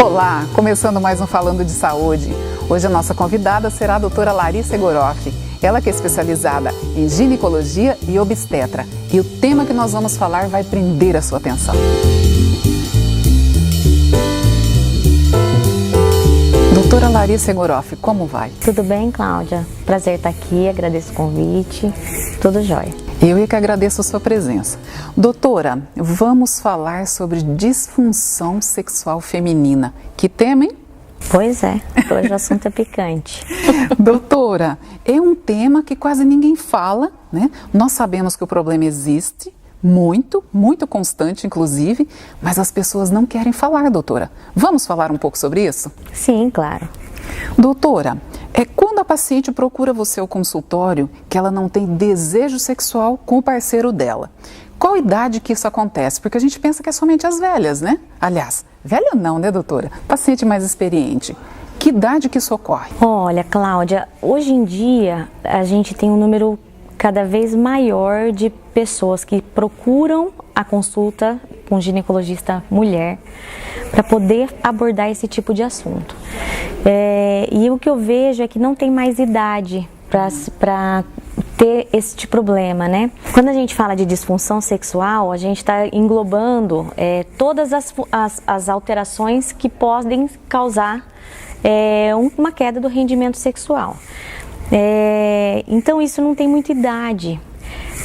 Olá, começando mais um Falando de Saúde. Hoje a nossa convidada será a doutora Larissa Egoroff. Ela que é especializada em ginecologia e obstetra. E o tema que nós vamos falar vai prender a sua atenção. Doutora Larissa Egoroff, como vai? Tudo bem, Cláudia? Prazer estar aqui, agradeço o convite, tudo jóia. Eu é que agradeço a sua presença. Doutora, vamos falar sobre disfunção sexual feminina. Que tema, hein? Pois é, hoje o assunto é picante. Doutora, é um tema que quase ninguém fala, né? Nós sabemos que o problema existe, muito constante, inclusive, mas as pessoas não querem falar, doutora. Vamos falar um pouco sobre isso? Sim, claro. Doutora, quando a paciente procura você ao consultório que ela não tem desejo sexual com o parceiro dela, qual idade que isso acontece? Porque a gente pensa que é somente as velhas, né? Aliás, velha não, né, doutora? Paciente mais experiente. Que idade que isso ocorre? Olha, Cláudia, hoje em dia a gente tem um número cada vez maior de pessoas que procuram a consulta com um ginecologista mulher para poder abordar esse tipo de assunto. E o que eu vejo é que não tem mais idade para ter esse problema, né? Quando a gente fala de disfunção sexual, a gente está englobando todas as alterações que podem causar uma queda do rendimento sexual. Então isso não tem muita idade,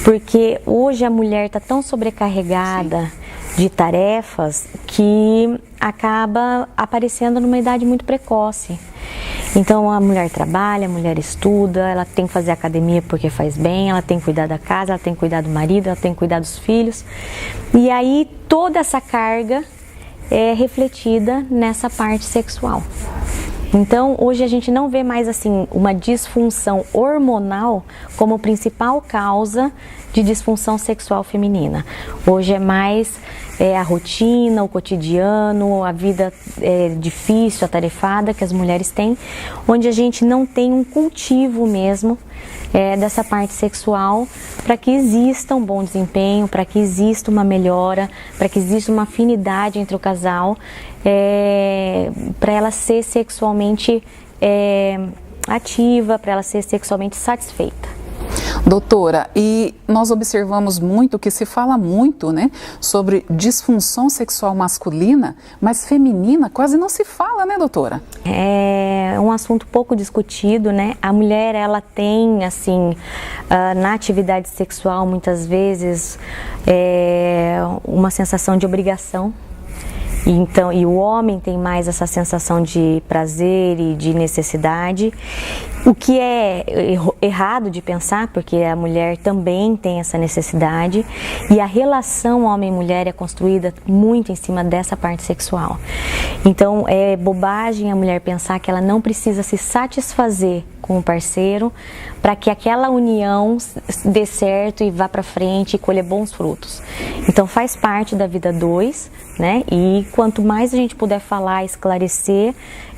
porque hoje a mulher está tão sobrecarregada de tarefas que acaba aparecendo numa idade muito precoce. Então a mulher trabalha, a mulher estuda, ela tem que fazer academia porque faz bem, ela tem que cuidar da casa, ela tem que cuidar do marido, ela tem que cuidar dos filhos. E aí toda essa carga é refletida nessa parte sexual. Então, hoje a gente não vê mais assim uma disfunção hormonal como principal causa de disfunção sexual feminina. Hoje é mais a rotina, o cotidiano, a vida difícil, atarefada que as mulheres têm, onde a gente não tem um cultivo mesmo dessa parte sexual para que exista um bom desempenho, para que exista uma melhora, para que exista uma afinidade entre o casal, para ela ser sexualmente ativa, para ela ser sexualmente satisfeita. Doutora, e nós observamos muito que se fala muito, né, sobre disfunção sexual masculina, mas feminina quase não se fala, né, doutora? É um assunto pouco discutido, né? A mulher, ela tem, assim, na atividade sexual, muitas vezes, uma sensação de obrigação. Então, e o homem tem mais essa sensação de prazer e de necessidade, o que é errado de pensar, porque a mulher também tem essa necessidade e a relação homem-mulher é construída muito em cima dessa parte sexual. Então, é bobagem a mulher pensar que ela não precisa se satisfazer com o parceiro para que aquela união dê certo e vá para frente e colher bons frutos. Então, faz parte da vida dois, né? E quanto mais a gente puder falar, esclarecer,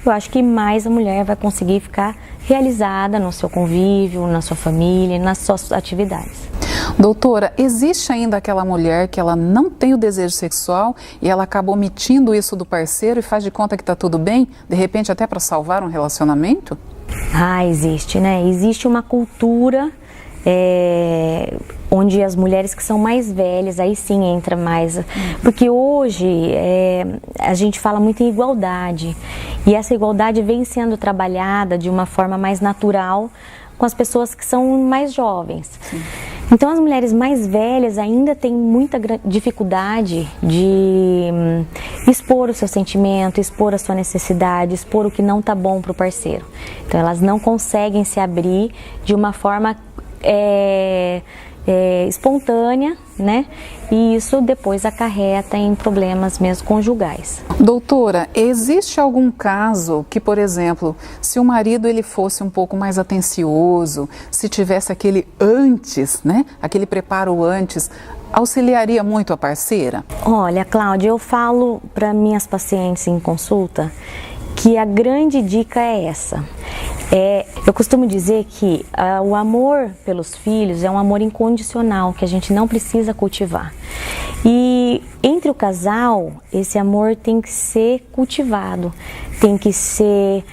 eu acho que mais a mulher vai conseguir ficar realizada no seu convívio, na sua família, nas suas atividades. Doutora, existe ainda aquela mulher que ela não tem o desejo sexual e ela acaba omitindo isso do parceiro e faz de conta que está tudo bem, de repente até para salvar um relacionamento? Existe, né? Existe uma cultura onde as mulheres que são mais velhas, aí sim entra mais, porque hoje a gente fala muito em igualdade e essa igualdade vem sendo trabalhada de uma forma mais natural com as pessoas que são mais jovens. Sim. Então as mulheres mais velhas ainda têm muita dificuldade de expor o seu sentimento, expor a sua necessidade, expor o que não está bom para o parceiro. Então elas não conseguem se abrir de uma forma espontânea, né? E isso depois acarreta em problemas mesmo conjugais. Doutora, existe algum caso que, por exemplo, se o marido ele fosse um pouco mais atencioso, se tivesse aquele antes, né? Aquele preparo antes, auxiliaria muito a parceira? Olha, Cláudia, eu falo para minhas pacientes em consulta que a grande dica é essa. Eu costumo dizer que o amor pelos filhos é um amor incondicional, que a gente não precisa cultivar. E E entre o casal, esse amor tem que ser cultivado, tem que ser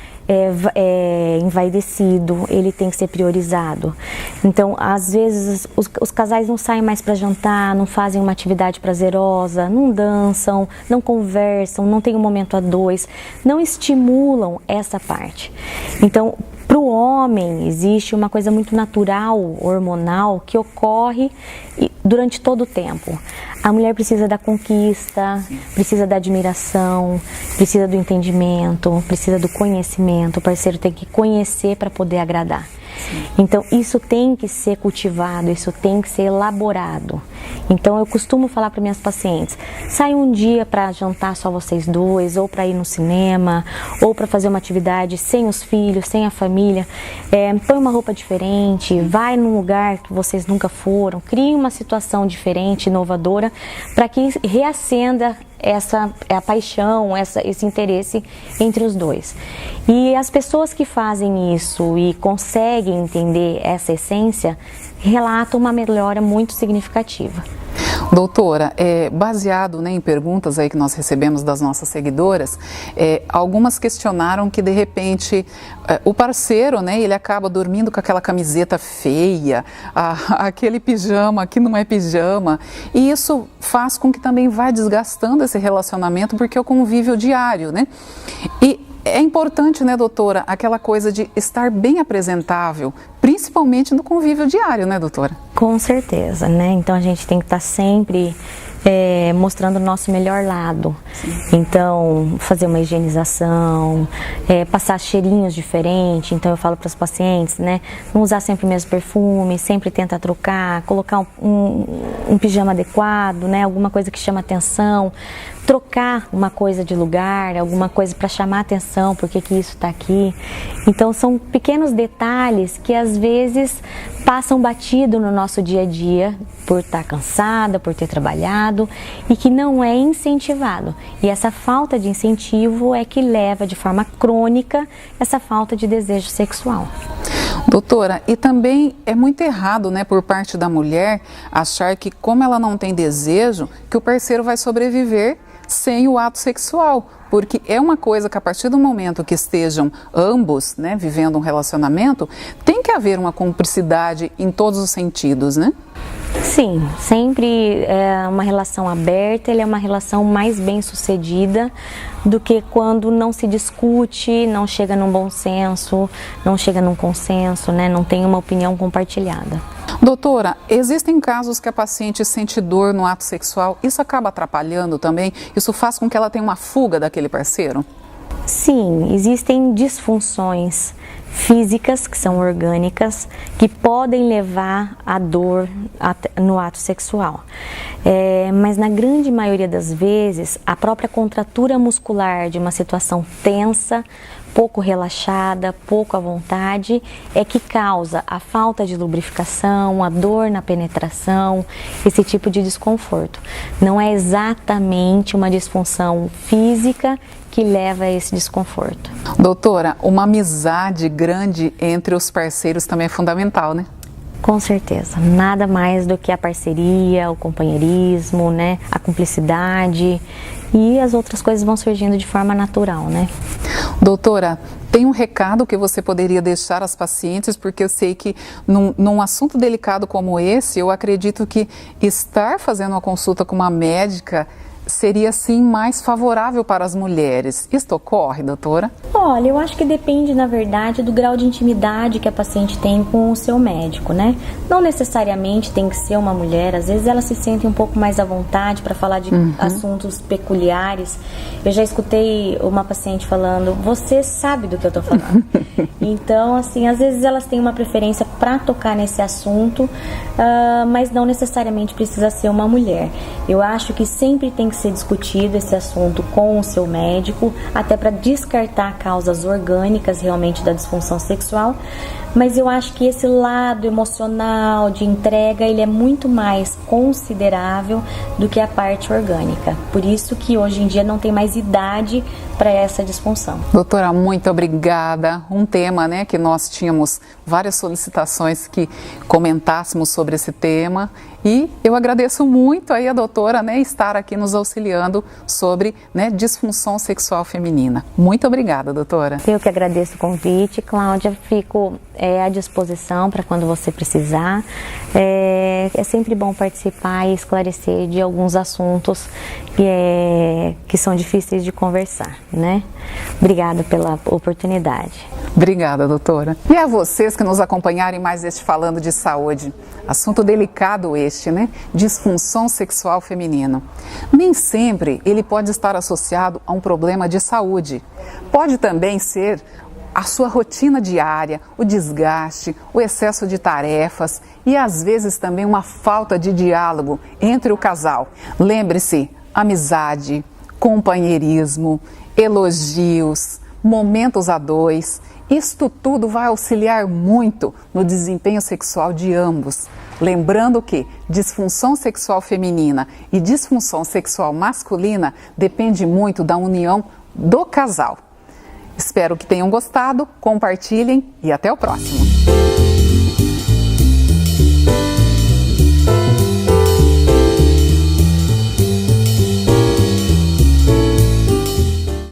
envaidecido, ele tem que ser priorizado. Então, às vezes, os casais não saem mais para jantar, não fazem uma atividade prazerosa, não dançam, não conversam, não tem um momento a dois, não estimulam essa parte. Então, para o homem, existe uma coisa muito natural, hormonal, que ocorre durante todo o tempo. A mulher precisa da conquista, precisa da admiração, precisa do entendimento, precisa do conhecimento. O parceiro tem que conhecer para poder agradar. Então, isso tem que ser cultivado, isso tem que ser elaborado. Então, eu costumo falar para minhas pacientes, sai um dia para jantar só vocês dois, ou para ir no cinema, ou para fazer uma atividade sem os filhos, sem a família, põe uma roupa diferente, vai num lugar que vocês nunca foram, crie uma situação diferente, inovadora, para que reacenda a paixão, esse interesse entre os dois. E as pessoas que fazem isso e conseguem entender essa essência, relatam uma melhora muito significativa. Doutora, baseado, né, em perguntas aí que nós recebemos das nossas seguidoras, algumas questionaram que de repente o parceiro, né, ele acaba dormindo com aquela camiseta feia, aquele pijama que não é pijama, e isso faz com que também vá desgastando esse relacionamento porque é o convívio diário, né? E é importante, né, doutora, aquela coisa de estar bem apresentável, principalmente no convívio diário, né, doutora? Com certeza, né? Então a gente tem que estar sempre mostrando o nosso melhor lado. Sim. Então, fazer uma higienização, passar cheirinhos diferentes. Então eu falo para os pacientes, né, não usar sempre o mesmo perfume, sempre tenta trocar, colocar um pijama adequado, né, alguma coisa que chama atenção, trocar uma coisa de lugar, alguma coisa para chamar atenção, porque que isso está aqui. Então são pequenos detalhes que às vezes passam batido no nosso dia a dia, por estar cansada, por ter trabalhado, e que não é incentivado. E essa falta de incentivo é que leva de forma crônica essa falta de desejo sexual. Doutora, e também é muito errado, né, por parte da mulher, achar que como ela não tem desejo, que o parceiro vai sobreviver sem o ato sexual, porque é uma coisa que a partir do momento que estejam ambos, né, vivendo um relacionamento, tem que haver uma cumplicidade em todos os sentidos, né? Sim, sempre uma relação aberta, ele é uma relação mais bem sucedida do que quando não se discute, não chega num bom senso, não chega num consenso, né, não tem uma opinião compartilhada. Doutora, existem casos que a paciente sente dor no ato sexual, isso acaba atrapalhando também? Isso faz com que ela tenha uma fuga daquele parceiro? Sim, existem disfunções físicas, que são orgânicas, que podem levar à dor no ato sexual. Mas na grande maioria das vezes, a própria contratura muscular de uma situação tensa, pouco relaxada, pouco à vontade, é que causa a falta de lubrificação, a dor na penetração, esse tipo de desconforto. Não é exatamente uma disfunção física que leva a esse desconforto. Doutora, uma amizade grande entre os parceiros também é fundamental, né? Com certeza, nada mais do que a parceria, o companheirismo, né, a cumplicidade, e as outras coisas vão surgindo de forma natural, né? Doutora, tem um recado que você poderia deixar às pacientes, porque eu sei que num assunto delicado como esse, eu acredito que estar fazendo uma consulta com uma médica seria sim mais favorável para as mulheres. Isto ocorre, doutora? Olha, eu acho que depende, na verdade, do grau de intimidade que a paciente tem com o seu médico, né? Não necessariamente tem que ser uma mulher, às vezes elas se sentem um pouco mais à vontade para falar de assuntos peculiares. Eu já escutei uma paciente falando, você sabe do que eu estou falando. Então, assim, às vezes elas têm uma preferência para tocar nesse assunto, mas não necessariamente precisa ser uma mulher. Eu acho que sempre tem que ser discutido esse assunto com o seu médico, até para descartar causas orgânicas realmente da disfunção sexual, mas eu acho que esse lado emocional de entrega, ele é muito mais considerável do que a parte orgânica. Por isso que hoje em dia não tem mais idade para essa disfunção. Doutora, muito obrigada. Um tema, né, que nós tínhamos várias solicitações que comentássemos sobre esse tema E eu agradeço muito aí a doutora, né, estar aqui nos auxiliando sobre, né, disfunção sexual feminina. Muito obrigada, doutora. Eu que agradeço o convite, Cláudia. Fico à disposição para quando você precisar. É sempre bom participar e esclarecer de alguns assuntos que são difíceis de conversar, né? Obrigada pela oportunidade. Obrigada, doutora. E a vocês que nos acompanharem mais este Falando de Saúde. Assunto delicado este, né? Disfunção sexual feminino. Nem sempre ele pode estar associado a um problema de saúde. Pode também ser a sua rotina diária, o desgaste, o excesso de tarefas e às vezes também uma falta de diálogo entre o casal. Lembre-se, amizade, companheirismo, elogios, momentos a dois, isto tudo vai auxiliar muito no desempenho sexual de ambos. Lembrando que disfunção sexual feminina e disfunção sexual masculina depende muito da união do casal. Espero que tenham gostado, compartilhem e até o próximo.